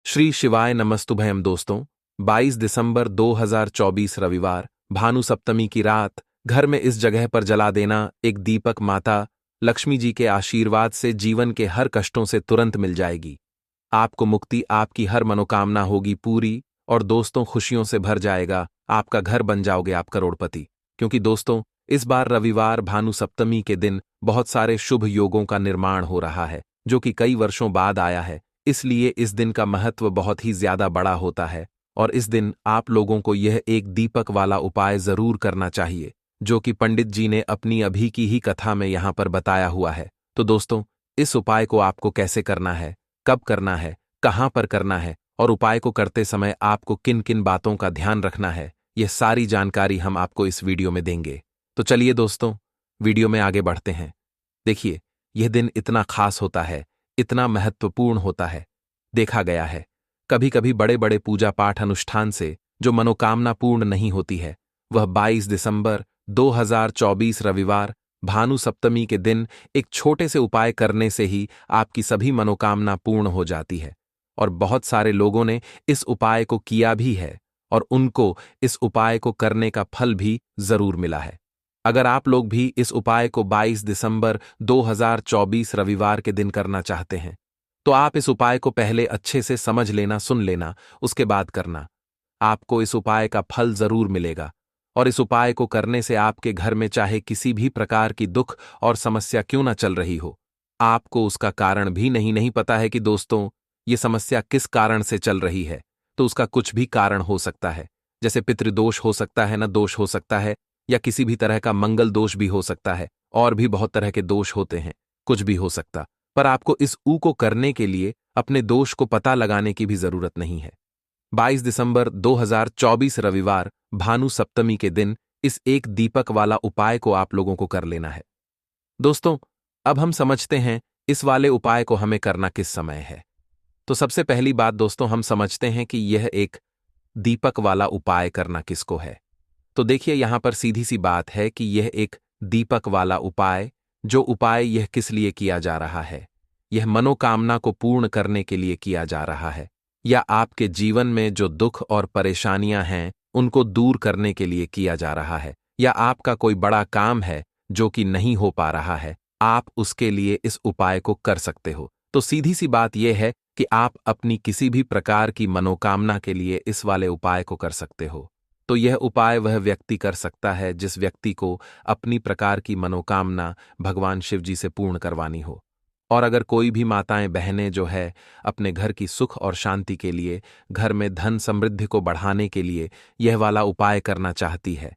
श्री शिवाय नमस्तुभयम दोस्तों। 22 दिसंबर 2024 रविवार भानु सप्तमी की रात घर में इस जगह पर जला देना एक दीपक माता लक्ष्मी जी के आशीर्वाद से जीवन के हर कष्टों से तुरंत मिल जाएगी। आपको मुक्ति, आपकी हर मनोकामना होगी पूरी और दोस्तों खुशियों से भर जाएगा। आपका घर बन जाओगे आप करोड़पति। क्योंकि दोस्तों इस बार रविवार भानु सप्तमी के दिन बहुत सारे शुभ योगों का निर्माण हो रहा है जो कि कई वर्षों बाद आया है। इसलिए इस दिन का महत्व बहुत ही ज्यादा बड़ा होता है और इस दिन आप लोगों को यह एक दीपक वाला उपाय जरूर करना चाहिए जो कि पंडित जी ने अपनी अभी की ही कथा में यहां पर बताया हुआ है। तो दोस्तों इस उपाय को आपको कैसे करना है, कब करना है, कहां पर करना है और उपाय को करते समय आपको किन किन बातों का ध्यान रखना है, यह सारी जानकारी हम आपको इस वीडियो में देंगे। तो चलिए दोस्तों वीडियो में आगे बढ़ते हैं। देखिए यह दिन इतना खास होता है, इतना महत्वपूर्ण होता है। देखा गया है कभी कभी बड़े बड़े पूजा पाठ अनुष्ठान से जो मनोकामना पूर्ण नहीं होती है वह 22 दिसंबर 2024 रविवार भानु सप्तमी के दिन एक छोटे से उपाय करने से ही आपकी सभी मनोकामना पूर्ण हो जाती है। और बहुत सारे लोगों ने इस उपाय को किया भी है और उनको इस उपाय को करने का फल भी जरूर मिला है। अगर आप लोग भी इस उपाय को 22 दिसंबर 2024 रविवार के दिन करना चाहते हैं तो आप इस उपाय को पहले अच्छे से समझ लेना, सुन लेना, उसके बाद करना। आपको इस उपाय का फल जरूर मिलेगा और इस उपाय को करने से आपके घर में चाहे किसी भी प्रकार की दुख और समस्या क्यों ना चल रही हो, आपको उसका कारण भी नहीं पता है कि दोस्तों ये समस्या किस कारण से चल रही है, तो उसका कुछ भी कारण हो सकता है। जैसे पितृदोष हो सकता है, न दोष हो सकता है, या किसी भी तरह का मंगल दोष भी हो सकता है, और भी बहुत तरह के दोष होते हैं, कुछ भी हो सकता। पर आपको इस ऊ को करने के लिए अपने दोष को पता लगाने की भी जरूरत नहीं है। 22 दिसंबर 2024 रविवार भानु सप्तमी के दिन इस एक दीपक वाला उपाय को आप लोगों को कर लेना है। दोस्तों अब हम समझते हैं इस वाले उपाय को हमें करना किस समय है। तो सबसे पहली बात दोस्तों हम समझते हैं कि यह एक दीपक वाला उपाय करना किसको है। तो देखिए यहां पर सीधी सी बात है कि यह एक दीपक वाला उपाय, जो उपाय यह किस लिए किया जा रहा है, यह मनोकामना को पूर्ण करने के लिए किया जा रहा है, या आपके जीवन में जो दुख और परेशानियां हैं उनको दूर करने के लिए किया जा रहा है, या आपका कोई बड़ा काम है जो कि नहीं हो पा रहा है, आप उसके लिए इस उपाय को कर सकते हो। तो सीधी सी बात यह है कि आप अपनी किसी भी प्रकार की मनोकामना के लिए इस वाले उपाय को कर सकते हो। तो यह उपाय वह व्यक्ति कर सकता है जिस व्यक्ति को अपनी प्रकार की मनोकामना भगवान शिव जी से पूर्ण करवानी हो। और अगर कोई भी माताएं बहनें जो है अपने घर की सुख और शांति के लिए, घर में धन समृद्धि को बढ़ाने के लिए यह वाला उपाय करना चाहती है,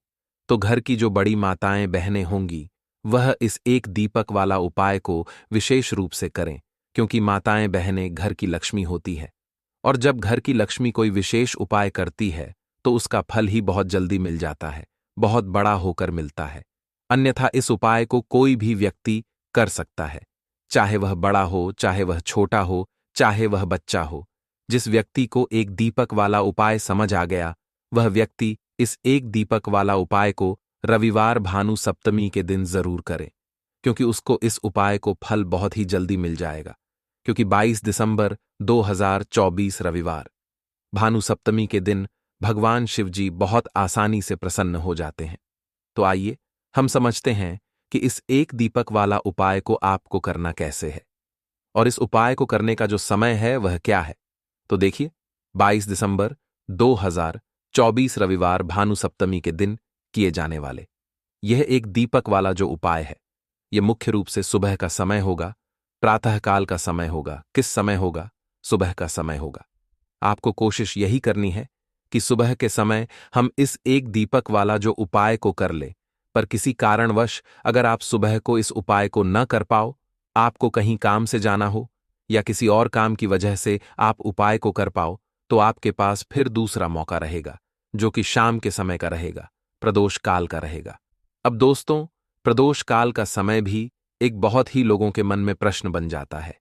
तो घर की जो बड़ी माताएं बहनें होंगी वह इस एक दीपक वाला उपाय को विशेष रूप से करें, क्योंकि माताएं बहनें घर की लक्ष्मी होती है और जब घर की लक्ष्मी कोई विशेष उपाय करती है तो उसका फल ही बहुत जल्दी मिल जाता है, बहुत बड़ा होकर मिलता है। अन्यथा इस उपाय को कोई भी व्यक्ति कर सकता है, चाहे वह बड़ा हो, चाहे वह छोटा हो, चाहे वह बच्चा हो। जिस व्यक्ति को एक दीपक वाला उपाय समझ आ गया वह व्यक्ति इस एक दीपक वाला उपाय को रविवार भानु सप्तमी के दिन जरूर करे, क्योंकि उसको इस उपाय को फल बहुत ही जल्दी मिल जाएगा। क्योंकि 22 दिसंबर 2024 रविवार भानु सप्तमी के दिन भगवान शिव जी बहुत आसानी से प्रसन्न हो जाते हैं। तो आइए हम समझते हैं कि इस एक दीपक वाला उपाय को आपको करना कैसे है और इस उपाय को करने का जो समय है वह क्या है। तो देखिए 22 दिसंबर 2024 रविवार भानु सप्तमी के दिन किए जाने वाले यह एक दीपक वाला जो उपाय है, यह मुख्य रूप से सुबह का समय होगा, प्रातःकाल का समय होगा। किस समय होगा? सुबह का समय होगा। आपको कोशिश यही करनी है कि सुबह के समय हम इस एक दीपक वाला जो उपाय को कर ले। पर किसी कारणवश अगर आप सुबह को इस उपाय को न कर पाओ, आपको कहीं काम से जाना हो या किसी और काम की वजह से आप उपाय को कर पाओ, तो आपके पास फिर दूसरा मौका रहेगा जो कि शाम के समय का रहेगा, प्रदोष काल का रहेगा। अब दोस्तों प्रदोष काल का समय भी एक बहुत ही लोगों के मन में प्रश्न बन जाता है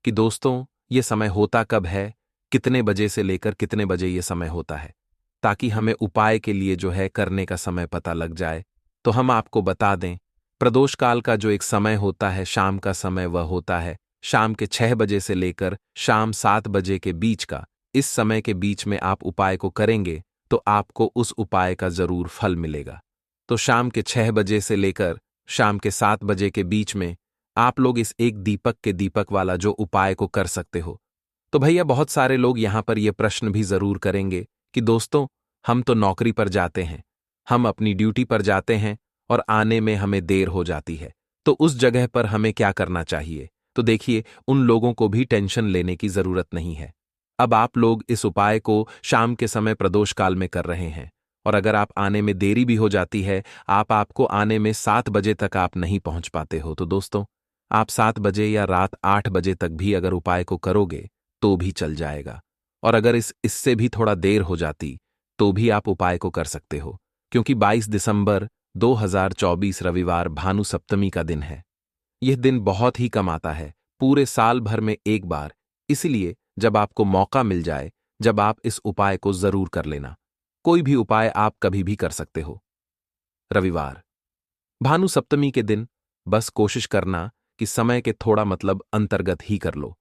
कि दोस्तों ये समय होता कब है, कितने बजे से लेकर कितने बजे ये समय होता है, ताकि हमें उपाय के लिए जो है करने का समय पता लग जाए। तो हम आपको बता दें, प्रदोष काल का जो एक समय होता है, शाम का समय, वह होता है शाम के 6 बजे से लेकर शाम 7 बजे के बीच का इस समय के बीच में आप उपाय को करेंगे तो आपको उस उपाय का जरूर फल मिलेगा। तो शाम के 6 बजे से लेकर शाम के 7 बजे के बीच में आप लोग इस एक दीपक के दीपक वाला जो उपाय को कर सकते हो। तो भैया बहुत सारे लोग यहां पर यह प्रश्न भी जरूर करेंगे कि दोस्तों, हम तो नौकरी पर जाते हैं, हम अपनी ड्यूटी पर जाते हैं और आने में हमें देर हो जाती है, तो उस जगह पर हमें क्या करना चाहिए? तो देखिए, उन लोगों को भी टेंशन लेने की जरूरत नहीं है। अब आप लोग इस उपाय को शाम के समय प्रदोष काल में कर रहे हैं, और अगर आप आने में देरी भी हो जाती है, आपको आने में 7 बजे तक आप नहीं पहुंच पाते हो, तो दोस्तों, आप 7 बजे या रात 8 बजे तक भी अगर उपाय को करोगे तो भी चल जाएगा। और अगर इससे भी थोड़ा देर हो जाती तो भी आप उपाय को कर सकते हो, क्योंकि 22 दिसंबर 2024 रविवार भानु सप्तमी का दिन है। यह दिन बहुत ही कम आता है, पूरे साल भर में एक बार। इसलिए जब आपको मौका मिल जाए, जब आप इस उपाय को जरूर कर लेना। कोई भी उपाय आप कभी भी कर सकते हो। रविवार भानु सप्तमी के दिन बस कोशिश करना कि समय के थोड़ा अंतर्गत ही कर लो,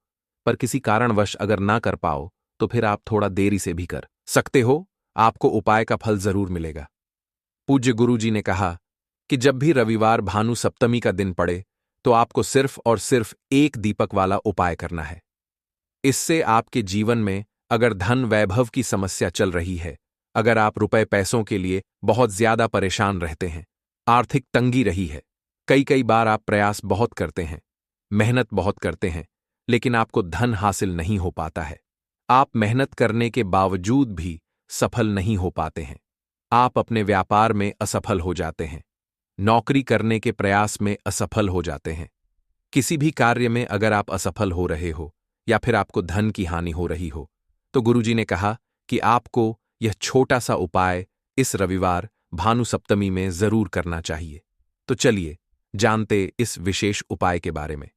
पर किसी कारणवश अगर ना कर पाओ तो फिर आप थोड़ा देरी से भी कर सकते हो, आपको उपाय का फल जरूर मिलेगा। पूज्य गुरुजी ने कहा कि जब भी रविवार भानु सप्तमी का दिन पड़े तो आपको सिर्फ और सिर्फ एक दीपक वाला उपाय करना है। इससे आपके जीवन में अगर धन वैभव की समस्या चल रही है, अगर आप रुपए पैसों के लिए बहुत ज्यादा परेशान रहते हैं, आर्थिक तंगी रही है, कई बार आप प्रयास बहुत करते हैं, मेहनत बहुत करते हैं, लेकिन आपको धन हासिल नहीं हो पाता है, आप मेहनत करने के बावजूद भी सफल नहीं हो पाते हैं, आप अपने व्यापार में असफल हो जाते हैं, नौकरी करने के प्रयास में असफल हो जाते हैं, किसी भी कार्य में अगर आप असफल हो रहे हो या फिर आपको धन की हानि हो रही हो, तो गुरुजी ने कहा कि आपको यह छोटा सा उपाय इस रविवार भानु सप्तमी में जरूर करना चाहिए। तो चलिए जानते इस विशेष उपाय के बारे में।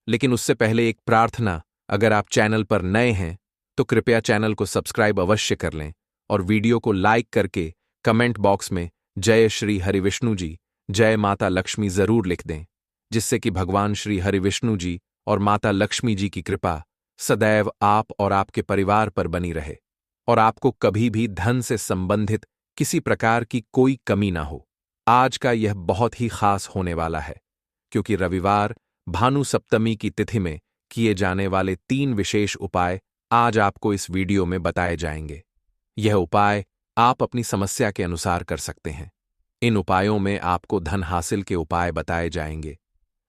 लेकिन उससे पहले एक प्रार्थना, अगर आप चैनल पर नए हैं तो कृपया चैनल को सब्सक्राइब अवश्य कर लें और वीडियो को लाइक करके कमेंट बॉक्स में जय श्री हरिविष्णु जी, जय माता लक्ष्मी जरूर लिख दें, जिससे कि भगवान श्री हरिविष्णु जी और माता लक्ष्मी जी की कृपा सदैव आप और आपके परिवार पर बनी रहे और आपको कभी भी धन से संबंधित किसी प्रकार की कोई कमी ना हो। आज का यह बहुत ही खास होने वाला है, क्योंकि रविवार भानु सप्तमी की तिथि में किए जाने वाले 3 विशेष उपाय आज आपको इस वीडियो में बताए जाएंगे। यह उपाय आप अपनी समस्या के अनुसार कर सकते हैं। इन उपायों में आपको धन हासिल के उपाय बताए जाएंगे,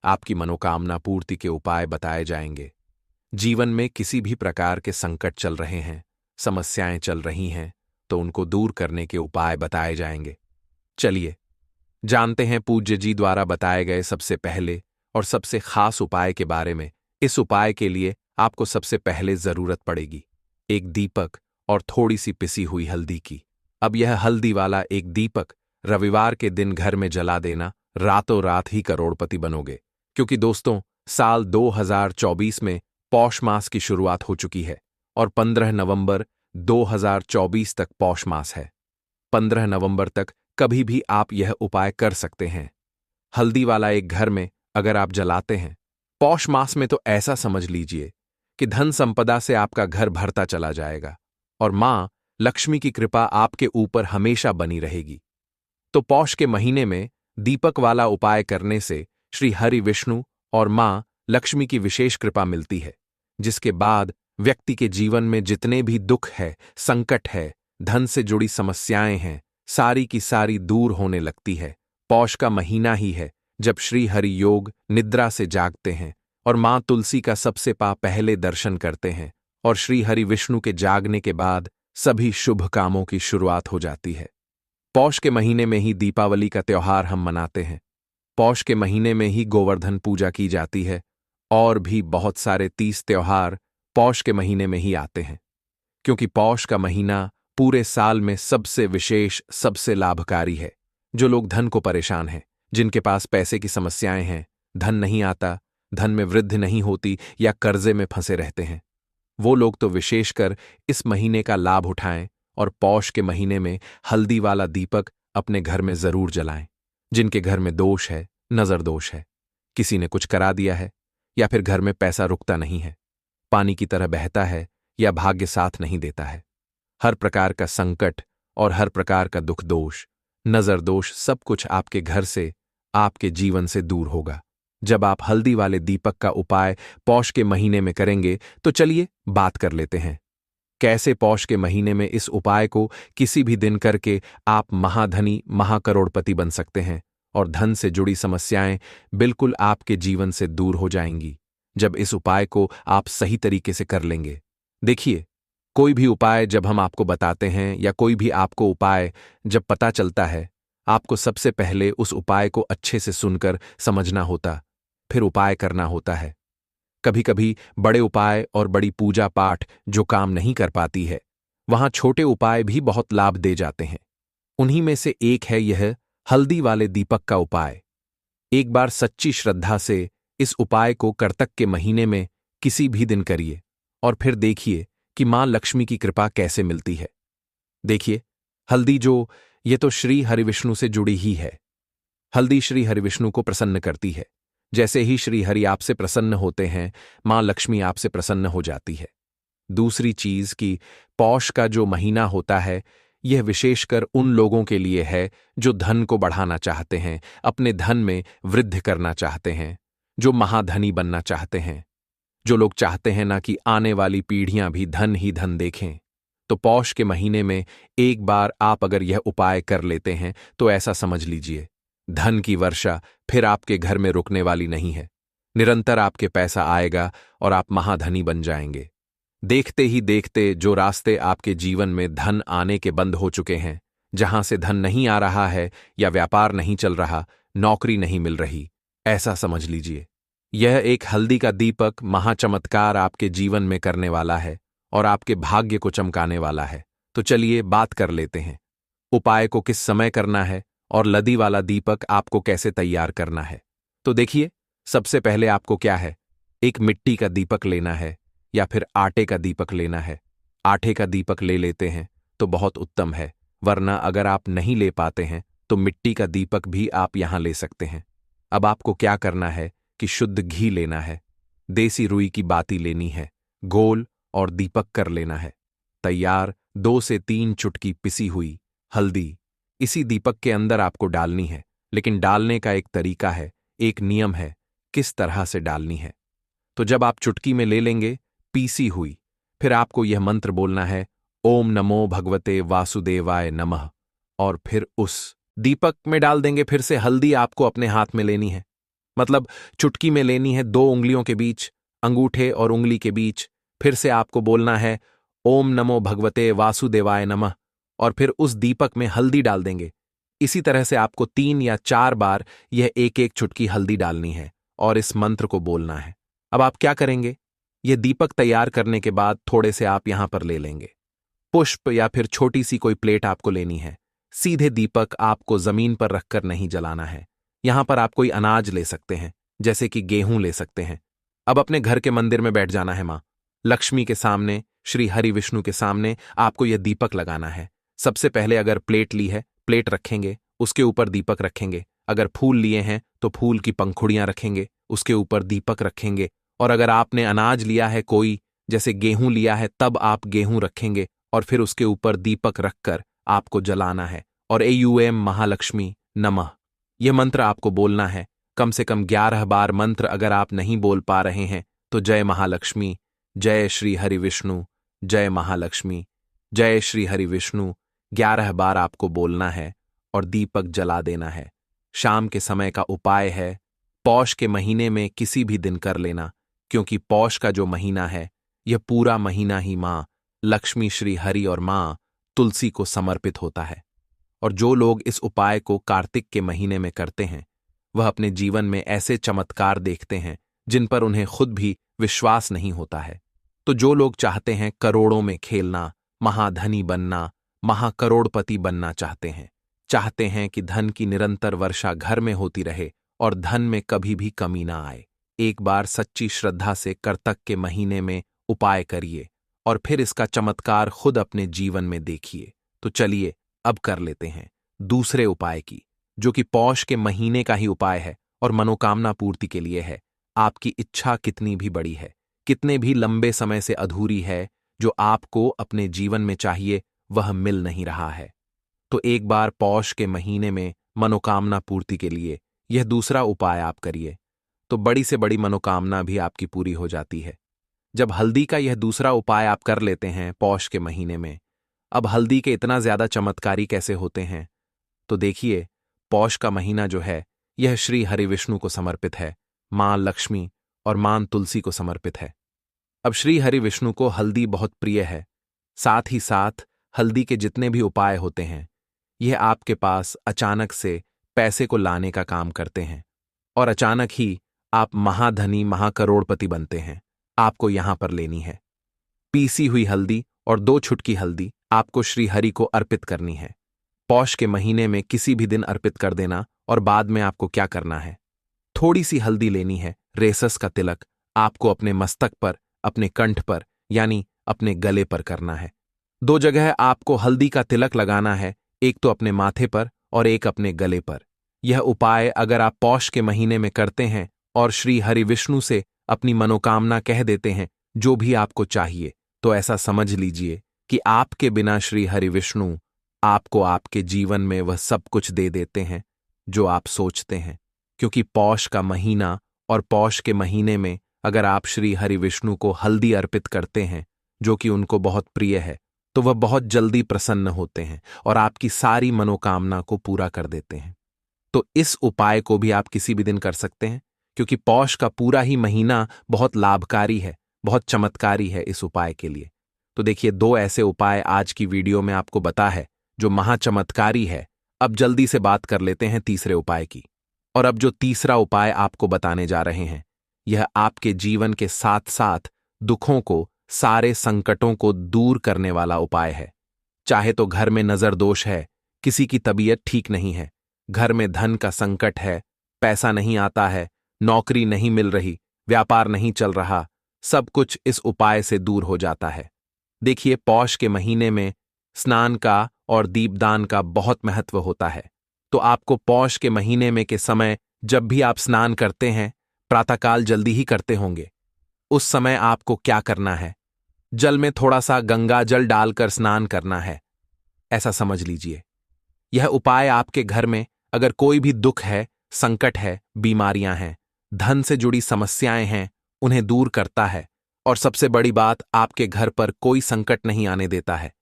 आपकी मनोकामना पूर्ति के उपाय बताए जाएंगे, जीवन में किसी भी प्रकार के संकट चल रहे हैं, समस्याएं चल रही हैं, तो उनको दूर करने के उपाय बताए जाएंगे। चलिए जानते हैं पूज्य जी द्वारा बताए गए सबसे पहले और सबसे खास उपाय के बारे में। इस उपाय के लिए आपको सबसे पहले जरूरत पड़ेगी एक दीपक और थोड़ी सी पिसी हुई हल्दी की। अब यह हल्दी वाला एक दीपक रविवार के दिन घर में जला देना, रातों रात ही करोड़पति बनोगे, क्योंकि दोस्तों साल 2024 में पौष मास की शुरुआत हो चुकी है और 15 नवंबर 2024 तक पौष मास है। 15 नवंबर तक कभी भी आप यह उपाय कर सकते हैं। हल्दी वाला एक घर में अगर आप जलाते हैं पौष मास में, तो ऐसा समझ लीजिए कि धन संपदा से आपका घर भरता चला जाएगा और मां लक्ष्मी की कृपा आपके ऊपर हमेशा बनी रहेगी। तो पौष के महीने में दीपक वाला उपाय करने से श्री हरि विष्णु और मां लक्ष्मी की विशेष कृपा मिलती है, जिसके बाद व्यक्ति के जीवन में जितने भी दुख है, संकट है, धन से जुड़ी समस्याएं हैं, सारी की सारी दूर होने लगती है। पौष का महीना ही है जब श्री हरि योग निद्रा से जागते हैं और मां तुलसी का सबसे पहले दर्शन करते हैं और श्री हरि विष्णु के जागने के बाद सभी शुभ कामों की शुरुआत हो जाती है। पौष के महीने में ही दीपावली का त्योहार हम मनाते हैं, पौष के महीने में ही गोवर्धन पूजा की जाती है और भी बहुत सारे 30 त्योहार पौष के महीने में ही आते हैं, क्योंकि पौष का महीना पूरे साल में सबसे विशेष, सबसे लाभकारी है। जो लोग धन को परेशान हैं, जिनके पास पैसे की समस्याएं हैं, धन नहीं आता, धन में वृद्धि नहीं होती या कर्जे में फंसे रहते हैं, वो लोग तो विशेषकर इस महीने का लाभ उठाएं और पौष के महीने में हल्दी वाला दीपक अपने घर में जरूर जलाएं। जिनके घर में दोष है, नजर दोष है, किसी ने कुछ करा दिया है या फिर घर में पैसा रुकता नहीं है, पानी की तरह बहता है या भाग्य साथ नहीं देता है। हर प्रकार का संकट और हर प्रकार का दुख दोष, नजर दोष, सब कुछ आपके घर से, आपके जीवन से दूर होगा जब आप हल्दी वाले दीपक का उपाय पौष के महीने में करेंगे। तो चलिए बात कर लेते हैं कैसे पौष के महीने में इस उपाय को किसी भी दिन करके आप महाधनी महाकरोड़पति बन सकते हैं और धन से जुड़ी समस्याएं बिल्कुल आपके जीवन से दूर हो जाएंगी जब इस उपाय को आप सही तरीके से कर लेंगे। देखिए, कोई भी उपाय जब हम आपको बताते हैं या कोई भी आपको उपाय जब पता चलता है, आपको सबसे पहले उस उपाय को अच्छे से सुनकर समझना होता, फिर उपाय करना होता है। कभी कभी बड़े उपाय और बड़ी पूजा पाठ जो काम नहीं कर पाती है, वहां छोटे उपाय भी बहुत लाभ दे जाते हैं। उन्हीं में से एक है यह हल्दी वाले दीपक का उपाय। एक बार सच्ची श्रद्धा से इस उपाय को कार्तिक के महीने में किसी भी दिन करिए और फिर देखिए कि मां लक्ष्मी की कृपा कैसे मिलती है। देखिए, हल्दी जो ये तो श्री हरिविष्णु से जुड़ी ही है। हल्दी श्री हरिविष्णु को प्रसन्न करती है। जैसे ही श्री हरि आपसे प्रसन्न होते हैं, मां लक्ष्मी आपसे प्रसन्न हो जाती है। दूसरी चीज कि पौष का जो महीना होता है, यह विशेषकर उन लोगों के लिए है जो धन को बढ़ाना चाहते हैं, अपने धन में वृद्धि करना चाहते हैं, जो महाधनी बनना चाहते हैं, जो लोग चाहते हैं ना कि आने वाली पीढ़ियां भी धन ही धन देखें। तो पौष के महीने में एक बार आप अगर यह उपाय कर लेते हैं तो ऐसा समझ लीजिए, धन की वर्षा फिर आपके घर में रुकने वाली नहीं है। निरंतर आपके पैसा आएगा और आप महाधनी बन जाएंगे। देखते ही देखते जो रास्ते आपके जीवन में धन आने के बंद हो चुके हैं, जहां से धन नहीं आ रहा है या व्यापार नहीं चल रहा, नौकरी नहीं मिल रही, ऐसा समझ लीजिए यह एक हल्दी का दीपक महाचमत्कार आपके जीवन में करने वाला है और आपके भाग्य को चमकाने वाला है। तो चलिए बात कर लेते हैं उपाय को किस समय करना है और लदी वाला दीपक आपको कैसे तैयार करना है। तो देखिए, सबसे पहले आपको क्या है, एक मिट्टी का दीपक लेना है या फिर आटे का दीपक लेना है। आटे का दीपक ले लेते हैं तो बहुत उत्तम है, वरना अगर आप नहीं ले पाते हैं तो मिट्टी का दीपक भी आप यहां ले सकते हैं। अब आपको क्या करना है कि शुद्ध घी लेना है, देसी रुई की बाती लेनी है, गोल और दीपक कर लेना है। तैयार 2 से 3 चुटकी पिसी हुई हल्दी इसी दीपक के अंदर आपको डालनी है, लेकिन डालने का एक तरीका है, एक नियम है किस तरह से डालनी है। तो जब आप चुटकी में ले लेंगे पीसी हुई, फिर आपको यह मंत्र बोलना है, ओम नमो भगवते वासुदेवाय नमः, और फिर उस दीपक में डाल देंगे। फिर से हल्दी आपको अपने हाथ में लेनी है, मतलब चुटकी में लेनी है, 2 उंगलियों के बीच, अंगूठे और उंगली के बीच। फिर से आपको बोलना है ओम नमो भगवते वासुदेवाय नमः, और फिर उस दीपक में हल्दी डाल देंगे। इसी तरह से आपको 3 या 4 बार यह एक एक चुटकी हल्दी डालनी है और इस मंत्र को बोलना है। अब आप क्या करेंगे, यह दीपक तैयार करने के बाद थोड़े से आप यहां पर ले लेंगे पुष्प या फिर छोटी सी कोई प्लेट आपको लेनी है। सीधे दीपक आपको जमीन पर रखकर नहीं जलाना है। यहां पर आप कोई अनाज ले सकते हैं, जैसे कि गेहूं ले सकते हैं। अब अपने घर के मंदिर में बैठ जाना है, मां लक्ष्मी के सामने, श्री हरि विष्णु के सामने आपको यह दीपक लगाना है। सबसे पहले अगर प्लेट ली है, प्लेट रखेंगे, उसके ऊपर दीपक रखेंगे। अगर फूल लिए हैं तो फूल की पंखुड़ियां रखेंगे, उसके ऊपर दीपक रखेंगे। और अगर आपने अनाज लिया है कोई, जैसे गेहूं लिया है, तब आप गेहूं रखेंगे और फिर उसके ऊपर दीपक रखकर आपको जलाना है। और एयूएम महालक्ष्मी नमः यह मंत्र आपको बोलना है कम से कम 11 बार। मंत्र अगर आप नहीं बोल पा रहे हैं तो जय महालक्ष्मी, जय श्री हरि विष्णु, जय महालक्ष्मी, जय श्री हरि विष्णु 11 बार आपको बोलना है और दीपक जला देना है। शाम के समय का उपाय है, पौष के महीने में किसी भी दिन कर लेना, क्योंकि पौष का जो महीना है यह पूरा महीना ही मां लक्ष्मी, श्री हरि और मां तुलसी को समर्पित होता है। और जो लोग इस उपाय को कार्तिक के महीने में करते हैं, वह अपने जीवन में ऐसे चमत्कार देखते हैं जिन पर उन्हें खुद भी विश्वास नहीं होता है। तो जो लोग चाहते हैं करोड़ों में खेलना, महाधनी बनना, महाकरोड़पति बनना चाहते हैं कि धन की निरंतर वर्षा घर में होती रहे और धन में कभी भी कमी ना आए, एक बार सच्ची श्रद्धा से कार्तिक के महीने में उपाय करिए और फिर इसका चमत्कार खुद अपने जीवन में देखिए। तो चलिए अब कर लेते हैं दूसरे उपाय की, जो कि पौष के महीने का ही उपाय है और मनोकामना पूर्ति के लिए है। आपकी इच्छा कितनी भी बड़ी है, कितने भी लंबे समय से अधूरी है, जो आपको अपने जीवन में चाहिए वह मिल नहीं रहा है। तो एक बार पौष के महीने में मनोकामना पूर्ति के लिए यह दूसरा उपाय आप करिए, तो बड़ी से बड़ी मनोकामना भी आपकी पूरी हो जाती है। जब हल्दी का यह दूसरा उपाय आप कर लेते हैं पौष के महीने में, अब हल्दी के इतना ज्यादा चमत्कारी कैसे होते हैं, तो देखिए, पौष का महीना जो है यह श्री हरि विष्णु को समर्पित है, मां लक्ष्मी और मां तुलसी को समर्पित है। अब श्री हरि विष्णु को हल्दी बहुत प्रिय है। साथ ही साथ हल्दी के जितने भी उपाय होते हैं यह आपके पास अचानक से पैसे को लाने का काम करते हैं और अचानक ही आप महाधनी महाकरोड़पति बनते हैं। आपको यहां पर लेनी है पीसी हुई हल्दी और 2 छुटकी हल्दी आपको श्री हरि को अर्पित करनी है। पौष के महीने में किसी भी दिन अर्पित कर देना और बाद में आपको क्या करना है, थोड़ी सी हल्दी लेनी है, रेसस का तिलक आपको अपने मस्तक पर, अपने कंठ पर यानी अपने गले पर करना है। 2 जगह आपको हल्दी का तिलक लगाना है, एक तो अपने माथे पर और एक अपने गले पर। यह उपाय अगर आप पौष के महीने में करते हैं और श्री हरि विष्णु से अपनी मनोकामना कह देते हैं जो भी आपको चाहिए, तो ऐसा समझ लीजिए कि आपके बिना श्री हरि विष्णु आपको आपके जीवन में वह सब कुछ दे देते हैं जो आप सोचते हैं। क्योंकि पौष का महीना और पौष के महीने में अगर आप श्री हरि विष्णु को हल्दी अर्पित करते हैं जो कि उनको बहुत प्रिय है, तो वह बहुत जल्दी प्रसन्न होते हैं और आपकी सारी मनोकामना को पूरा कर देते हैं। तो इस उपाय को भी आप किसी भी दिन कर सकते हैं, क्योंकि पौष का पूरा ही महीना बहुत लाभकारी है, बहुत चमत्कारी है इस उपाय के लिए। तो देखिए, 2 ऐसे उपाय आज की वीडियो में आपको बता है जो महाचमत्कारी है। अब जल्दी से बात कर लेते हैं तीसरे उपाय की। और अब जो तीसरा उपाय आपको बताने जा रहे हैं यह आपके जीवन के साथ साथ दुखों को, सारे संकटों को दूर करने वाला उपाय है। चाहे तो घर में नजर दोष है, किसी की तबीयत ठीक नहीं है, घर में धन का संकट है, पैसा नहीं आता है, नौकरी नहीं मिल रही, व्यापार नहीं चल रहा, सब कुछ इस उपाय से दूर हो जाता है। देखिए, पौष के महीने में स्नान का और दीपदान का बहुत महत्व होता है। तो आपको पौष के महीने में के समय जब भी आप स्नान करते हैं, प्रातःकाल जल्दी ही करते होंगे, उस समय आपको क्या करना है, जल में थोड़ा सा गंगा जल डालकर स्नान करना है, ऐसा समझ लीजिए। यह उपाय आपके घर में अगर कोई भी दुख है, संकट है, बीमारियां हैं, धन से जुड़ी समस्याएं हैं, उन्हें दूर करता है और सबसे बड़ी बात, आपके घर पर कोई संकट नहीं आने देता है।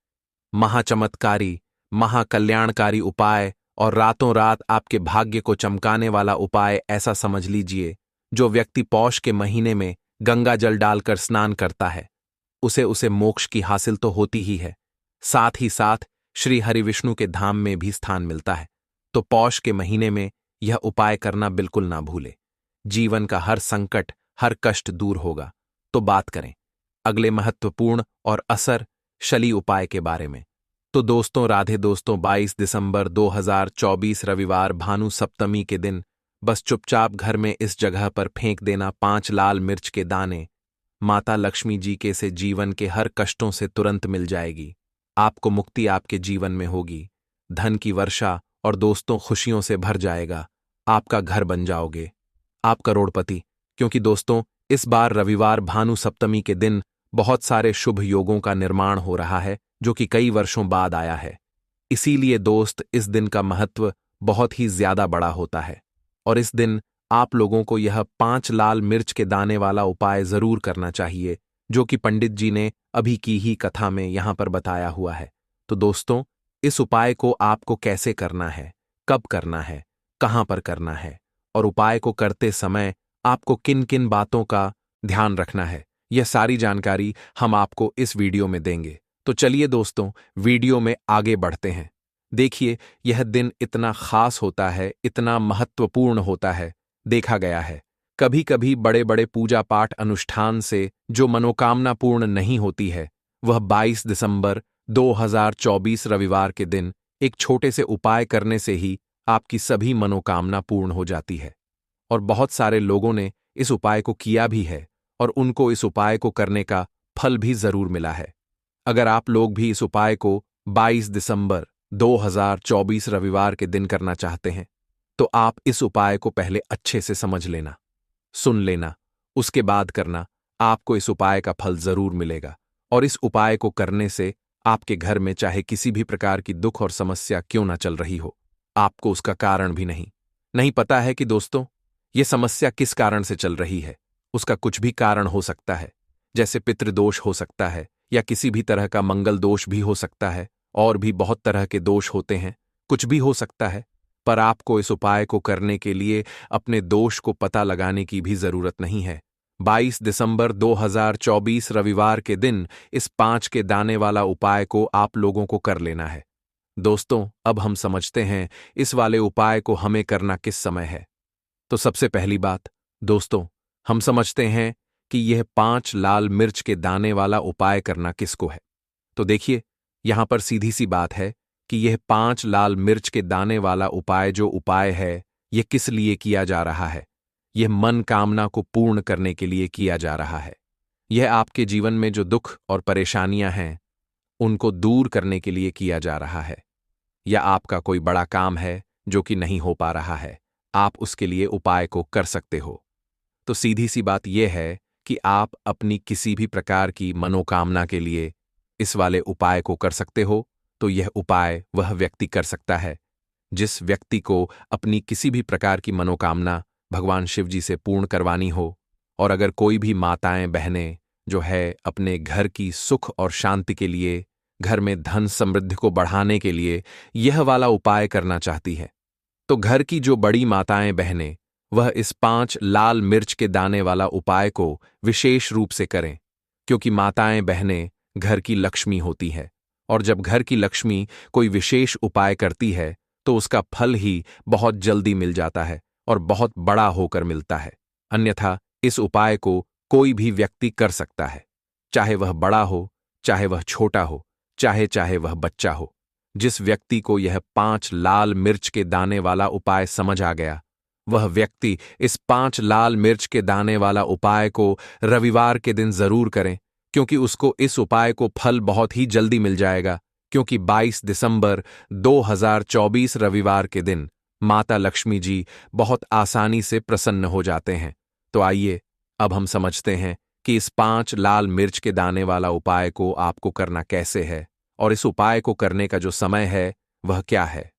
महाचमत्कारी, महाकल्याणकारी उपाय और रातों रात आपके भाग्य को चमकाने वाला उपाय, ऐसा समझ लीजिए। जो व्यक्ति पौष के महीने में गंगा जल डालकर स्नान करता है उसे मोक्ष की हासिल तो होती ही है, साथ ही साथ श्री हरि विष्णु के धाम में भी स्थान मिलता है। तो पौष के महीने में यह उपाय करना बिल्कुल ना भूले। जीवन का हर संकट, हर कष्ट दूर होगा। तो बात करें अगले महत्वपूर्ण और असरशली उपाय के बारे में। तो दोस्तों, राधे दोस्तों, 22 दिसंबर 2024 रविवार भानु सप्तमी के दिन बस चुपचाप घर में इस जगह पर फेंक देना 5 लाल मिर्च के दाने। माता लक्ष्मी जी के से जीवन के हर कष्टों से तुरंत मिल जाएगी। आपको मुक्ति आपके जीवन में होगी, धन की वर्षा और दोस्तों खुशियों से भर जाएगा। आपका घर बन जाओगे, आप करोड़पति। क्योंकि दोस्तों, इस बार रविवार भानु सप्तमी के दिन बहुत सारे शुभ योगों का निर्माण हो रहा है जो कि कई वर्षों बाद आया है। इसीलिए दोस्त, इस दिन का महत्व बहुत ही ज्यादा बड़ा होता है और इस दिन आप लोगों को यह 5 लाल मिर्च के दाने वाला उपाय जरूर करना चाहिए, जो कि पंडित जी ने अभी की ही कथा में यहां पर बताया हुआ है। तो दोस्तों, इस उपाय को आपको कैसे करना है, कब करना है, कहां पर करना है और उपाय को करते समय आपको किन किन बातों का ध्यान रखना है, यह सारी जानकारी हम आपको इस वीडियो में देंगे। तो चलिए दोस्तों, वीडियो में आगे बढ़ते हैं। देखिए, यह दिन इतना खास होता है, इतना महत्वपूर्ण होता है। देखा गया है कभी कभी बड़े बड़े पूजा पाठ अनुष्ठान से जो मनोकामना पूर्ण नहीं होती है, वह 22 दिसंबर 2024 रविवार के दिन एक छोटे से उपाय करने से ही आपकी सभी मनोकामना पूर्ण हो जाती है। और बहुत सारे लोगों ने इस उपाय को किया भी है और उनको इस उपाय को करने का फल भी जरूर मिला है। अगर आप लोग भी इस उपाय को 22 दिसंबर 2024 रविवार के दिन करना चाहते हैं, तो आप इस उपाय को पहले अच्छे से समझ लेना, सुन लेना, उसके बाद करना। आपको इस उपाय का फल जरूर मिलेगा और इस उपाय को करने से आपके घर में चाहे किसी भी प्रकार की दुख और समस्या क्यों ना चल रही हो, आपको उसका कारण भी नहीं पता है कि दोस्तों ये समस्या किस कारण से चल रही है। उसका कुछ भी कारण हो सकता है, जैसे पितृदोष हो सकता है या किसी भी तरह का मंगल दोष भी हो सकता है, और भी बहुत तरह के दोष होते हैं, कुछ भी हो सकता है। पर आपको इस उपाय को करने के लिए अपने दोष को पता लगाने की भी जरूरत नहीं है। 22 दिसंबर 2024 रविवार के दिन इस 5 के दाने वाला उपाय को आप लोगों को कर लेना है। दोस्तों, अब हम समझते हैं इस वाले उपाय को हमें करना किस समय है। तो सबसे पहली बात दोस्तों, हम समझते हैं कि यह 5 लाल मिर्च के दाने वाला उपाय करना किसको है। तो देखिए, यहां पर सीधी सी बात है कि यह 5 लाल मिर्च के दाने वाला उपाय जो उपाय है, यह किस लिए किया जा रहा है। यह मन कामना को पूर्ण करने के लिए किया जा रहा है। यह आपके जीवन में जो दुख और परेशानियां हैं, उनको दूर करने के लिए किया जा रहा है। या आपका कोई बड़ा काम है जो कि नहीं हो पा रहा है, आप उसके लिए उपाय को कर सकते हो। तो सीधी सी बात यह है कि आप अपनी किसी भी प्रकार की मनोकामना के लिए इस वाले उपाय को कर सकते हो। तो यह उपाय वह व्यक्ति कर सकता है जिस व्यक्ति को अपनी किसी भी प्रकार की मनोकामना भगवान शिव जी से पूर्ण करवानी हो। और अगर कोई भी माताएं बहनें जो है अपने घर की सुख और शांति के लिए, घर में धन समृद्धि को बढ़ाने के लिए यह वाला उपाय करना चाहती है, तो घर की जो बड़ी माताएं बहनें वह इस 5 लाल मिर्च के दाने वाला उपाय को विशेष रूप से करें। क्योंकि माताएं बहनें घर की लक्ष्मी होती है, और जब घर की लक्ष्मी कोई विशेष उपाय करती है तो उसका फल ही बहुत जल्दी मिल जाता है और बहुत बड़ा होकर मिलता है। अन्यथा इस उपाय को कोई भी व्यक्ति कर सकता है, चाहे वह बड़ा हो, चाहे वह छोटा हो, चाहे वह बच्चा हो। जिस व्यक्ति को यह 5 लाल मिर्च के दाने वाला उपाय समझ आ गया, वह व्यक्ति इस 5 लाल मिर्च के दाने वाला उपाय को रविवार के दिन जरूर करें, क्योंकि उसको इस उपाय को फल बहुत ही जल्दी मिल जाएगा। क्योंकि 22 दिसंबर 2024 रविवार के दिन माता लक्ष्मी जी बहुत आसानी से प्रसन्न हो जाते हैं। तो आइए अब हम समझते हैं कि इस 5 लाल मिर्च के दाने वाला उपाय को आपको करना कैसे है, और इस उपाय को करने का जो समय है वह क्या है।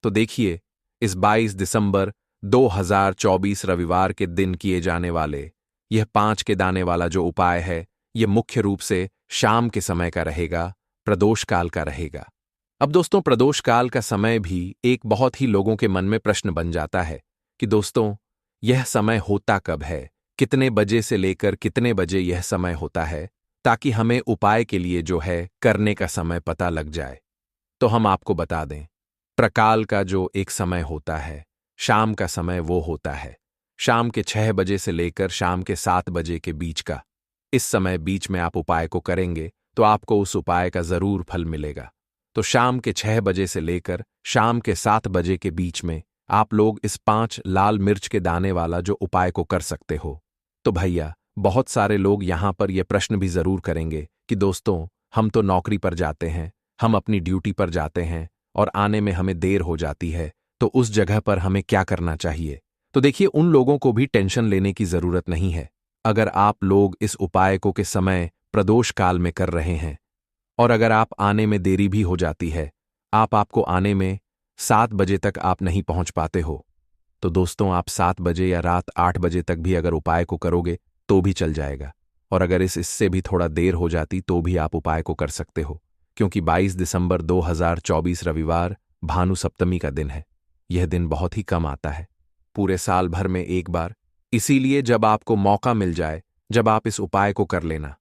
तो देखिए, इस 22 दिसंबर 2024 रविवार के दिन किए जाने वाले यह 5 के दाने वाला जो उपाय है, यह मुख्य रूप से शाम के समय का रहेगा, प्रदोष काल का रहेगा। अब दोस्तों, प्रदोष काल का समय भी एक बहुत ही लोगों के मन में प्रश्न बन जाता है कि दोस्तों यह समय होता कब है, कितने बजे से लेकर कितने बजे यह समय होता है, ताकि हमें उपाय के लिए जो है करने का समय पता लग जाए। तो हम आपको बता दें, प्रकाल का जो एक समय होता है, शाम का समय वो होता है शाम के 6 बजे से लेकर शाम के 7 बजे के बीच का। इस समय बीच में आप उपाय को करेंगे तो आपको उस उपाय का जरूर फल मिलेगा। तो शाम के 6 बजे से लेकर शाम के 7 बजे के बीच में आप लोग इस 5 लाल मिर्च के दाने वाला जो उपाय को कर सकते हो। तो भैया, बहुत सारे लोग यहां पर यह प्रश्न भी जरूर करेंगे कि दोस्तों हम तो नौकरी पर जाते हैं, हम अपनी ड्यूटी पर जाते हैं और आने में हमें देर हो जाती है, तो उस जगह पर हमें क्या करना चाहिए। तो देखिए, उन लोगों को भी टेंशन लेने की जरूरत नहीं है। अगर आप लोग इस उपाय को के समय प्रदोष काल में कर रहे हैं, और अगर आप आने में देरी भी हो जाती है, आपको आने में 7 बजे तक आप नहीं पहुंच पाते हो, तो दोस्तों आप 7 बजे या रात 8 बजे तक भी अगर उपाय को करोगे तो भी चल जाएगा। और अगर इससे भी थोड़ा देर हो जाती तो भी आप उपाय को कर सकते हो, क्योंकि 22 दिसंबर 2024 रविवार भानु सप्तमी का दिन है। यह दिन बहुत ही कम आता है, पूरे साल भर में एक बार। इसीलिए जब आपको मौका मिल जाए, जब आप इस उपाय को कर लेना।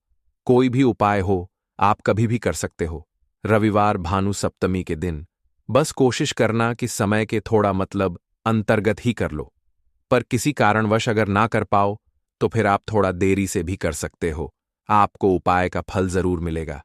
कोई भी उपाय हो, आप कभी भी कर सकते हो, रविवार भानु सप्तमी के दिन। बस कोशिश करना कि समय के थोड़ा अंतर्गत ही कर लो। पर किसी कारणवश अगर ना कर पाओ तो फिर आप थोड़ा देरी से भी कर सकते हो, आपको उपाय का फल जरूर मिलेगा।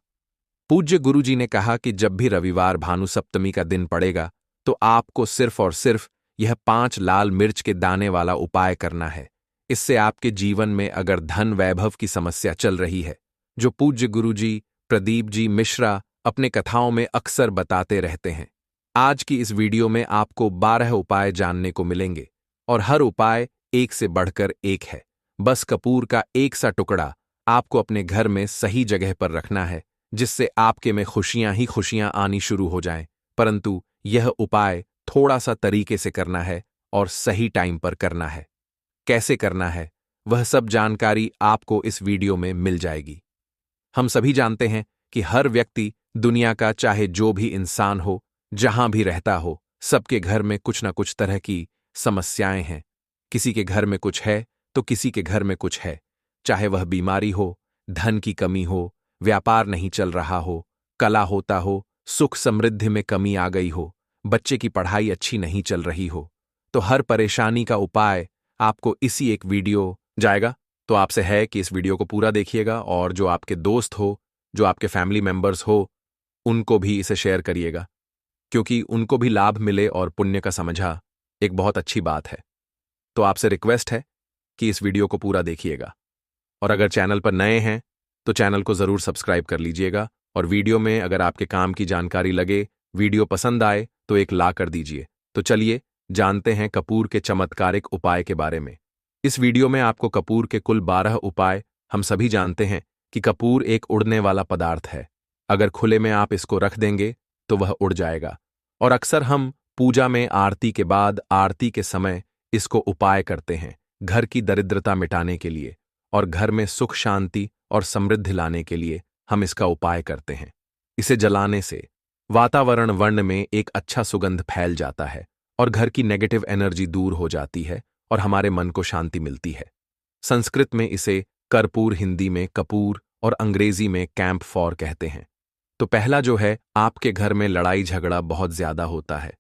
पूज्य गुरुजी ने कहा कि जब भी रविवार भानु सप्तमी का दिन पड़ेगा तो आपको सिर्फ और सिर्फ यह 5 लाल मिर्च के दाने वाला उपाय करना है। इससे आपके जीवन में अगर धन वैभव की समस्या चल रही है, जो पूज्य गुरुजी प्रदीप जी मिश्रा अपने कथाओं में अक्सर बताते रहते हैं, आज की इस वीडियो में आपको 12 उपाय जानने को मिलेंगे, और हर उपाय एक से बढ़कर एक है। बस कपूर का एक सा टुकड़ा आपको अपने घर में सही जगह पर रखना है, जिससे आपके में खुशियां ही खुशियां आनी शुरू हो जाएं। परंतु यह उपाय थोड़ा सा तरीके से करना है और सही टाइम पर करना है। कैसे करना है, वह सब जानकारी आपको इस वीडियो में मिल जाएगी। हम सभी जानते हैं कि हर व्यक्ति दुनिया का चाहे जो भी इंसान हो, जहां भी रहता हो, सबके घर में कुछ ना कुछ तरह की समस्याएं हैं। किसी के घर में कुछ है तो किसी के घर में कुछ है। चाहे वह बीमारी हो, धन की कमी हो, व्यापार नहीं चल रहा हो, कला होता हो, सुख समृद्धि में कमी आ गई हो, बच्चे की पढ़ाई अच्छी नहीं चल रही हो, तो हर परेशानी का उपाय आपको इसी एक वीडियो जाएगा। तो आपसे है कि इस वीडियो को पूरा देखिएगा और जो आपके दोस्त हो, जो आपके फैमिली मेंबर्स हो, उनको भी इसे शेयर करिएगा, क्योंकि उनको भी लाभ मिले और पुण्य का समझा एक बहुत अच्छी बात है। तो आपसे रिक्वेस्ट है कि इस वीडियो को पूरा देखिएगा और अगर चैनल पर नए हैं तो चैनल को जरूर सब्सक्राइब कर लीजिएगा और वीडियो में अगर आपके काम की जानकारी लगे, वीडियो पसंद आए तो एक ला कर दीजिए। तो चलिए जानते हैं कपूर के चमत्कारिक उपाय के बारे में। इस वीडियो में आपको कपूर के कुल 12 उपाय। हम सभी जानते हैं कि कपूर एक उड़ने वाला पदार्थ है। अगर खुले में आप इसको रख देंगे तो वह उड़ जाएगा और अक्सर हम पूजा में आरती के बाद आरती के समय इसको उपाय करते हैं, घर की दरिद्रता मिटाने के लिए और घर में सुख शांति और समृद्धि लाने के लिए हम इसका उपाय करते हैं। इसे जलाने से वातावरण वर्ण में एक अच्छा सुगंध फैल जाता है और घर की नेगेटिव एनर्जी दूर हो जाती है और हमारे मन को शांति मिलती है। संस्कृत में इसे कर्पूर, हिंदी में कपूर और अंग्रेजी में कैंप फॉर कहते हैं। तो पहला जो है, आपके घर में लड़ाई झगड़ा बहुत ज्यादा होता है।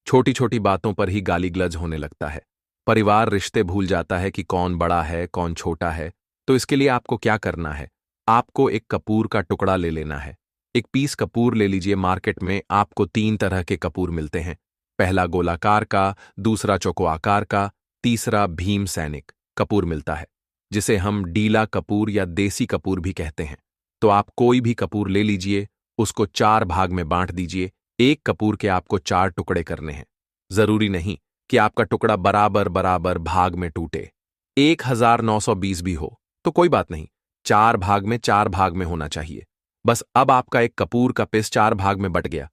छोटी छोटी बातों पर ही गाली गलौज होने लगता है। परिवार रिश्ते भूल जाता है कि कौन बड़ा है कौन छोटा है। तो इसके लिए आपको क्या करना है, आपको एक कपूर का टुकड़ा ले लेना है। एक पीस कपूर ले लीजिए। मार्केट में आपको 3 तरह के कपूर मिलते हैं। पहला गोलाकार का, दूसरा चौको आकार का, तीसरा भीम सैनिक कपूर मिलता है, जिसे हम डीला कपूर या देसी कपूर भी कहते हैं। तो आप कोई भी कपूर ले लीजिए, उसको 4 भाग में बांट दीजिए। एक कपूर के आपको 4 टुकड़े करने हैं। जरूरी नहीं कि आपका टुकड़ा बराबर बराबर भाग में टूटे। 1920 भी हो तो कोई बात नहीं, 4 भाग में 4 भाग में होना चाहिए। बस अब आपका एक कपूर का पीस 4 भाग में बट गया।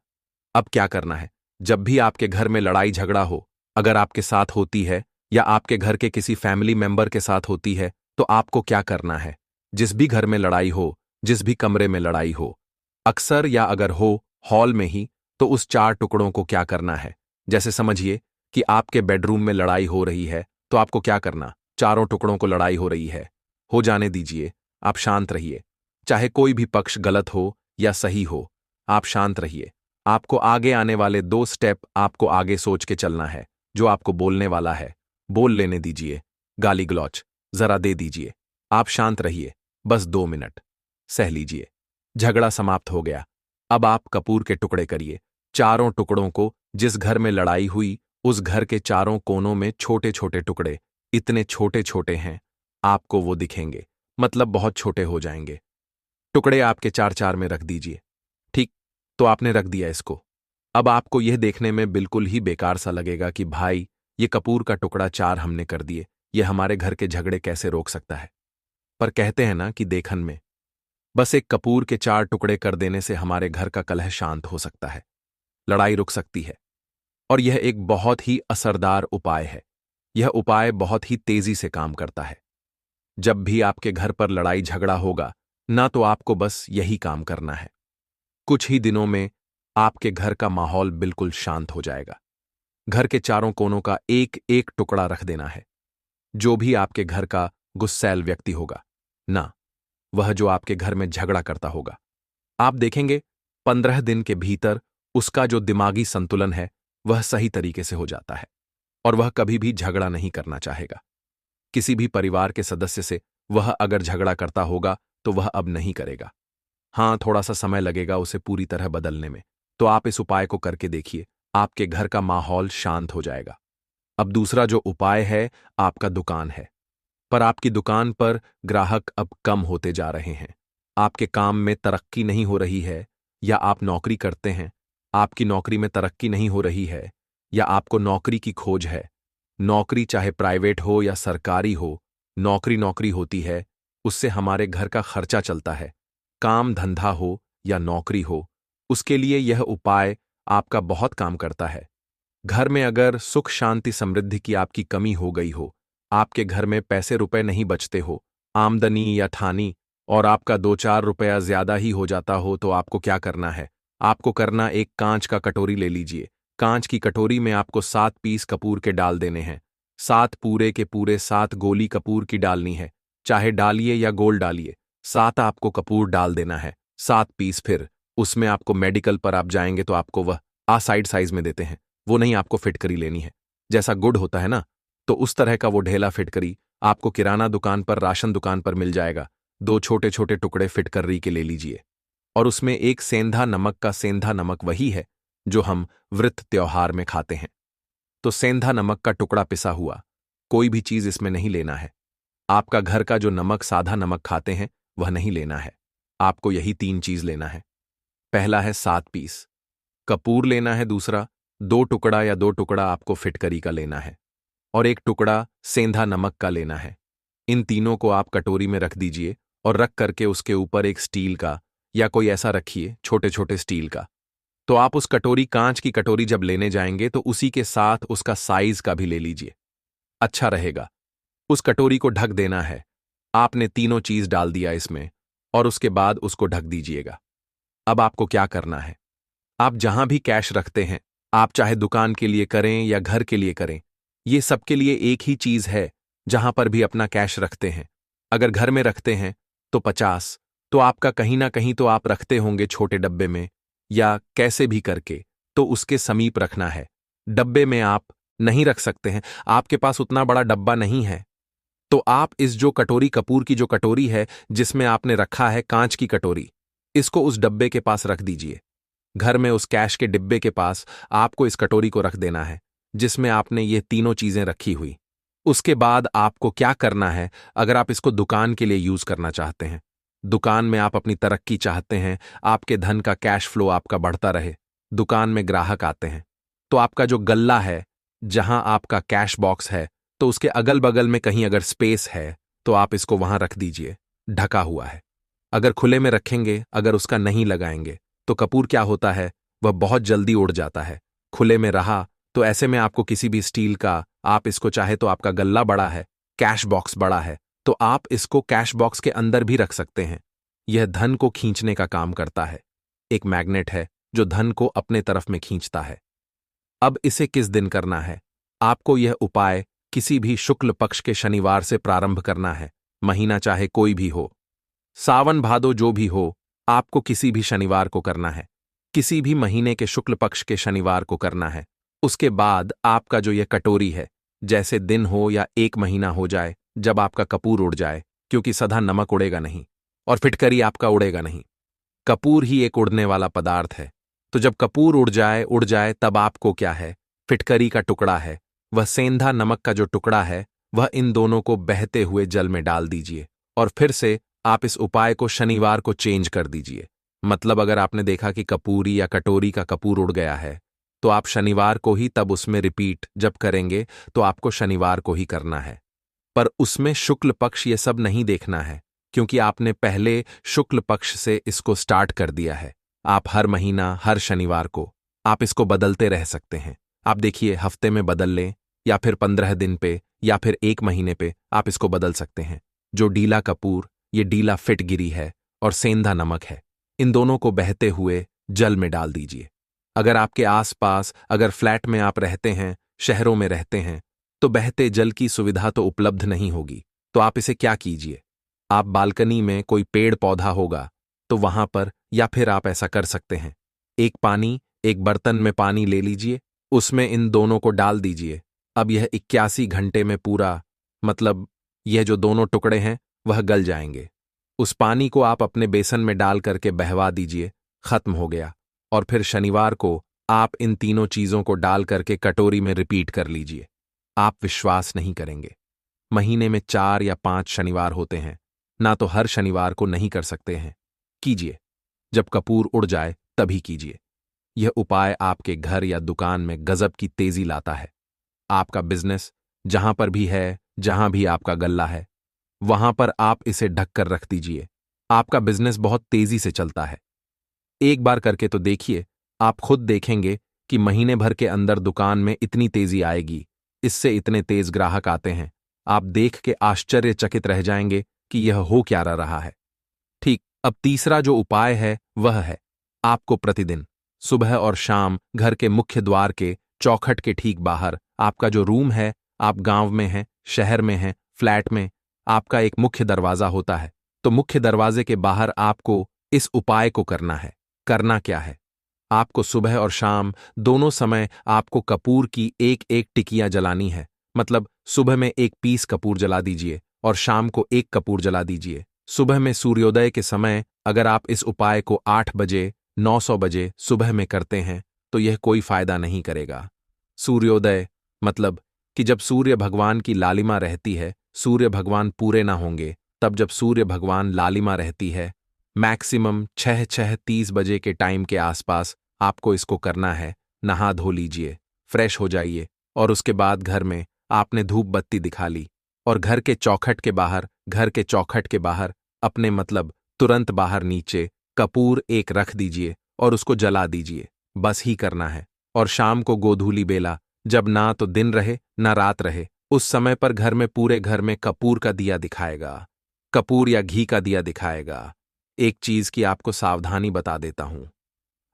अब क्या करना है, जब भी आपके घर में लड़ाई झगड़ा हो, अगर आपके साथ होती है या आपके घर के किसी फैमिली मेंबर के साथ होती है, तो आपको क्या करना है, जिस भी घर में लड़ाई हो, जिस भी कमरे में लड़ाई हो, अक्सर या अगर हो हॉल में ही, तो उस 4 टुकड़ों को क्या करना है। जैसे समझिए कि आपके बेडरूम में लड़ाई हो रही है, तो आपको क्या करना, चारों टुकड़ों को लड़ाई हो रही है, हो जाने दीजिए, आप शांत रहिए। चाहे कोई भी पक्ष गलत हो या सही हो, आप शांत रहिए। आपको आगे आने वाले 2 स्टेप आपको आगे सोच के चलना है। जो आपको बोलने वाला है, बोल लेने दीजिए। गाली गलौच जरा दे दीजिए। आप शांत रहिए, बस 2 मिनट सह लीजिए। झगड़ा समाप्त हो गया। अब आप कपूर के टुकड़े करिए। चारों टुकड़ों को, जिस घर में लड़ाई हुई उस घर के चारों कोनों में छोटे छोटे टुकड़े, इतने छोटे छोटे हैं आपको वो दिखेंगे, मतलब बहुत छोटे हो जाएंगे। टुकड़े आपके 4-4 में रख दीजिए। ठीक, तो आपने रख दिया इसको। अब आपको यह देखने में बिल्कुल ही बेकार सा लगेगा कि भाई ये कपूर का टुकड़ा 4 हमने कर दिए, ये हमारे घर के झगड़े कैसे रोक सकता है। पर कहते हैं ना कि देखन में, बस एक कपूर के 4 टुकड़े कर देने से हमारे घर का कलह शांत हो सकता है, लड़ाई रुक सकती है। और यह एक बहुत ही असरदार उपाय है। यह उपाय बहुत ही तेजी से काम करता है। जब भी आपके घर पर लड़ाई झगड़ा होगा ना, तो आपको बस यही काम करना है। कुछ ही दिनों में आपके घर का माहौल बिल्कुल शांत हो जाएगा। घर के चारों कोनों का एक एक टुकड़ा रख देना है। जो भी आपके घर का गुस्सैल व्यक्ति होगा ना, वह जो आपके घर में झगड़ा करता होगा, आप देखेंगे 15 दिन के भीतर उसका जो दिमागी संतुलन है वह सही तरीके से हो जाता है और वह कभी भी झगड़ा नहीं करना चाहेगा। किसी भी परिवार के सदस्य से वह अगर झगड़ा करता होगा तो वह अब नहीं करेगा। हां, थोड़ा सा समय लगेगा उसे पूरी तरह बदलने में। तो आप इस उपाय को करके देखिए, आपके घर का माहौल शांत हो जाएगा। अब दूसरा जो उपाय है, आपका दुकान है, पर आपकी दुकान पर ग्राहक अब कम होते जा रहे हैं। आपके काम में तरक्की नहीं हो रही है, या आप नौकरी करते हैं, आपकी नौकरी में तरक्की नहीं हो रही है, या आपको नौकरी की खोज है। नौकरी चाहे प्राइवेट हो या सरकारी हो, नौकरी नौकरी होती है, उससे हमारे घर का खर्चा चलता है। काम धंधा हो या नौकरी हो, उसके लिए यह उपाय आपका बहुत काम करता है। घर में अगर सुख शांति समृद्धि की आपकी कमी हो गई हो, आपके घर में पैसे रुपए नहीं बचते हो, आमदनी या ठानी, और आपका 2-4 रुपया ज्यादा ही हो जाता हो, तो आपको क्या करना है? आपको करना, एक कांच का कटोरी ले लीजिए। कांच की कटोरी में आपको 7 पीस कपूर के डाल देने हैं। 7 पूरे के पूरे 7 गोली कपूर की डालनी है। चाहे डालिए या गोल डालिए, 7 आपको कपूर डाल देना है, 7 पीस। फिर उसमें आपको मेडिकल पर आप जाएंगे तो आपको वह साइड साइज में देते हैं, वो नहीं, आपको फिटकरी लेनी है। जैसा गुड़ होता है ना, तो उस तरह का वो ढेला फिटकरी आपको किराना दुकान पर, राशन दुकान पर मिल जाएगा। 2 छोटे छोटे टुकड़े फिटकरी के ले लीजिए, और उसमें एक सेंधा नमक का, सेंधा नमक वही है जो हम व्रत त्योहार में खाते हैं। तो सेंधा नमक का टुकड़ा पिसा हुआ, कोई भी चीज इसमें नहीं लेना है। आपका घर का जो नमक, साधा नमक खाते हैं, वह नहीं लेना है। आपको यही 3 चीज लेना है। पहला है 7 पीस कपूर लेना है, दूसरा 2 टुकड़ा या 2 टुकड़ा आपको फिटकरी का लेना है, और 1 टुकड़ा सेंधा नमक का लेना है। इन तीनों को आप कटोरी में रख दीजिए, और रख करके उसके ऊपर एक स्टील का या कोई ऐसा रखिए, छोटे छोटे स्टील का। तो आप उस कटोरी, कांच की कटोरी जब लेने जाएंगे तो उसी के साथ उसका साइज का भी ले लीजिए, अच्छा रहेगा। उस कटोरी को ढक देना है। आपने तीनों चीज डाल दिया इसमें, और उसके बाद उसको ढक दीजिएगा। अब आपको क्या करना है? आप जहां भी कैश रखते हैं, आप चाहे दुकान के लिए करें या घर के लिए करें, ये सबके लिए एक ही चीज है। जहां पर भी अपना कैश रखते हैं, अगर घर में रखते हैं तो 50, तो आपका कहीं ना कहीं तो आप रखते होंगे छोटे डब्बे में, या कैसे भी करके, तो उसके समीप रखना है। डब्बे में आप नहीं रख सकते हैं, आपके पास उतना बड़ा डब्बा नहीं है, तो आप इस जो कटोरी, कपूर की जो कटोरी है जिसमें आपने रखा है कांच की कटोरी, इसको उस डब्बे के पास रख दीजिए। घर में उस कैश के डिब्बे के पास आपको इस कटोरी को रख देना है, जिसमें आपने ये तीनों चीजें रखी हुई। उसके बाद आपको क्या करना है? अगर आप इसको दुकान के लिए यूज करना चाहते हैं, दुकान में आप अपनी तरक्की चाहते हैं, आपके धन का कैश फ्लो आपका बढ़ता रहे, दुकान में ग्राहक आते हैं, तो आपका जो गल्ला है, जहां आपका कैश बॉक्स है, तो उसके अगल बगल में कहीं अगर स्पेस है तो आप इसको वहां रख दीजिए, ढका हुआ है। अगर खुले में रखेंगे, अगर उसका नहीं लगाएंगे, तो कपूर क्या होता है, वह बहुत जल्दी उड़ जाता है। खुले में रहा तो ऐसे में आपको किसी भी स्टील का, आप इसको चाहे तो, आपका गल्ला बड़ा है, कैश बॉक्स बड़ा है, तो आप इसको कैश बॉक्स के अंदर भी रख सकते हैं। यह धन को खींचने का काम करता है, एक मैग्नेट है जो धन को अपने तरफ में खींचता है। अब इसे किस दिन करना है? आपको यह उपाय किसी भी शुक्ल पक्ष के शनिवार से प्रारंभ करना है, महीना चाहे कोई भी हो, सावन भादो जो भी हो, आपको किसी भी शनिवार को करना है, किसी भी महीने के शुक्ल पक्ष के शनिवार को करना है। उसके बाद आपका जो यह कटोरी है, जैसे दिन हो या 1 महीना हो जाए, जब आपका कपूर उड़ जाए, क्योंकि सदा नमक उड़ेगा नहीं और फिटकरी आपका उड़ेगा नहीं, कपूर ही एक उड़ने वाला पदार्थ है। तो जब कपूर उड़ जाए तब आपको क्या है, फिटकरी का टुकड़ा है, वह सेंधा नमक का जो टुकड़ा है, वह इन दोनों को बहते हुए जल में डाल दीजिए, और फिर से आप इस उपाय को शनिवार को चेंज कर दीजिए। मतलब अगर आपने देखा कि कपूरी या कटोरी का कपूर उड़ गया है, तो आप शनिवार को ही तब उसमें रिपीट जब करेंगे, तो आपको शनिवार को ही करना है। पर उसमें शुक्ल पक्ष ये सब नहीं देखना है, क्योंकि आपने पहले शुक्ल पक्ष से इसको स्टार्ट कर दिया है। आप हर महीना, हर शनिवार को आप इसको बदलते रह सकते हैं। आप देखिए, हफ्ते में बदल लें, या फिर 15 दिन पे, या फिर 1 महीने पे आप इसको बदल सकते हैं। जो डीला कपूर, ये डीला फिटगिरी है और सेंधा नमक है, इन दोनों को बहते हुए जल में डाल दीजिए। अगर आपके आसपास, अगर फ्लैट में आप रहते हैं, शहरों में रहते हैं, तो बहते जल की सुविधा तो उपलब्ध नहीं होगी, तो आप इसे क्या कीजिए, आप बालकनी में कोई पेड़ पौधा होगा तो वहां पर, या फिर आप ऐसा कर सकते हैं, एक बर्तन में पानी ले लीजिए, उसमें इन दोनों को डाल दीजिए। अब यह 81 घंटे में पूरा, मतलब यह जो दोनों टुकड़े हैं वह गल जाएंगे। उस पानी को आप अपने बेसन में डाल करके बहवा दीजिए, खत्म हो गया। और फिर शनिवार को आप इन तीनों चीजों को डाल करके कटोरी में रिपीट कर लीजिए। आप विश्वास नहीं करेंगे, महीने में 4 या 5 शनिवार होते हैं, ना तो हर शनिवार को नहीं कर सकते हैं। कीजिए, जब कपूर उड़ जाए तभी कीजिए। यह उपाय आपके घर या दुकान में गजब की तेजी लाता है। आपका बिजनेस जहां पर भी है, जहां भी आपका गल्ला है, वहां पर आप इसे ढक कर रख दीजिए। आपका बिजनेस बहुत तेजी से चलता है। एक बार करके तो देखिए, आप खुद देखेंगे कि महीने भर के अंदर दुकान में इतनी तेजी आएगी, इससे इतने तेज ग्राहक आते हैं। आप देख के आश्चर्यचकित रह जाएंगे कि यह हो क्या रहा है। ठीक, अब तीसरा जो उपाय है वह है, आपको प्रतिदिन सुबह और शाम घर के मुख्य द्वार के चौखट के ठीक बाहर, आपका जो रूम है, आप गांव में हैं, शहर में हैं, फ्लैट में, आपका एक मुख्य दरवाजा होता है, तो मुख्य दरवाजे के बाहर आपको इस उपाय को करना है। करना क्या है? आपको सुबह और शाम दोनों समय आपको कपूर की एक एक टिकिया जलानी है। मतलब सुबह में एक पीस कपूर जला दीजिए और शाम को एक कपूर जला दीजिए। सुबह में सूर्योदय के समय अगर आप इस उपाय को 8 बजे 900 बजे सुबह में करते हैं तो यह कोई फायदा नहीं करेगा। सूर्योदय मतलब कि जब सूर्य भगवान की लालिमा रहती है, सूर्य भगवान पूरे ना होंगे, तब जब सूर्य भगवान लालिमा रहती है, मैक्सिमम 6-6:30 बजे के टाइम के आसपास आपको इसको करना है। नहा धो लीजिए, फ्रेश हो जाइए और उसके बाद घर में आपने धूप बत्ती दिखा ली और घर के चौखट के बाहर अपने मतलब तुरंत बाहर नीचे कपूर एक रख दीजिए और उसको जला दीजिए। बस ही करना है। और शाम को गोधूली बेला, जब ना तो दिन रहे ना रात रहे, उस समय पर घर में पूरे घर में कपूर का दिया दिखाएगा, कपूर या घी का दिया दिखाएगा। एक चीज की आपको सावधानी बता देता हूं,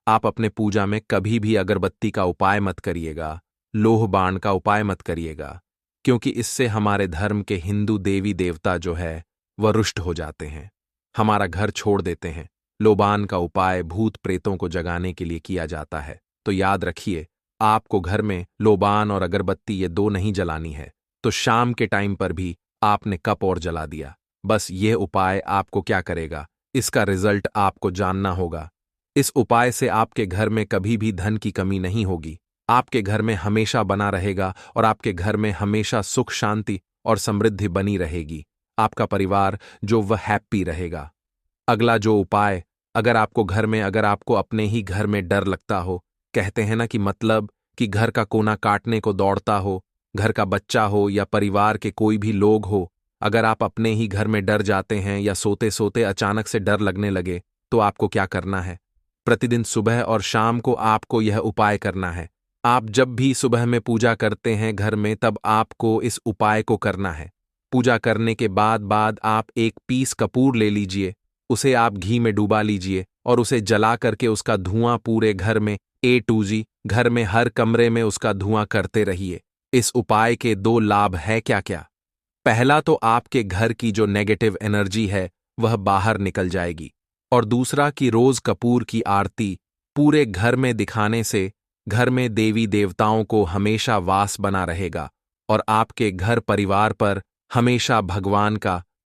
आप अपने पूजा में कभी भी अगरबत्ती का उपाय मत करिएगा, लोह बाण का उपाय मत करिएगा, क्योंकि इससे हमारे धर्म के हिंदू देवी देवता जो है वह रुष्ट हो जाते हैं, हमारा घर छोड़ देते हैं। लोबान का उपाय भूत प्रेतों को जगाने के लिए किया जाता है, तो याद रखिए, आपको घर में लोबान और अगरबत्ती ये दो नहीं जलानी है। तो शाम के टाइम पर भी आपने कप और जला दिया। बस ये उपाय आपको क्या करेगा, इसका रिजल्ट आपको जानना होगा। इस उपाय से आपके घर में कभी भी धन की कमी नहीं होगी, आपके घर में हमेशा बना रहेगा और आपके घर में हमेशा सुख शांति और समृद्धि बनी रहेगी। आपका परिवार जो वह हैप्पी रहेगा। अगला जो उपाय, अगर आपको अपने ही घर में डर लगता हो, कहते हैं ना कि मतलब कि घर का कोना काटने को दौड़ता हो, घर का बच्चा हो या परिवार के कोई भी लोग हो, अगर आप अपने ही घर में डर जाते हैं या सोते सोते अचानक से डर लगने लगे, तो आपको क्या करना है? प्रतिदिन सुबह और शाम को आपको यह उपाय करना है। आप जब भी सुबह में पूजा करते हैं घर में, तब आपको इस उपाय को करना है। पूजा करने के बाद आप एक पीस कपूर ले लीजिए, उसे आप घी में डुबा लीजिए और उसे जला करके उसका धुआं पूरे घर में A to Z, घर में हर कमरे में उसका धुआं करते रहिए। इस उपाय के 2 लाभ है क्या क्या? पहला तो आपके घर की जो नेगेटिव एनर्जी है वह बाहर निकल जाएगी, और दूसरा कि रोज कपूर की आरती पूरे घर में दिखाने से घर में देवी देवताओं को हमेशा वास बना रहेगा और आपके घर परिवार पर हमेशा भगवान का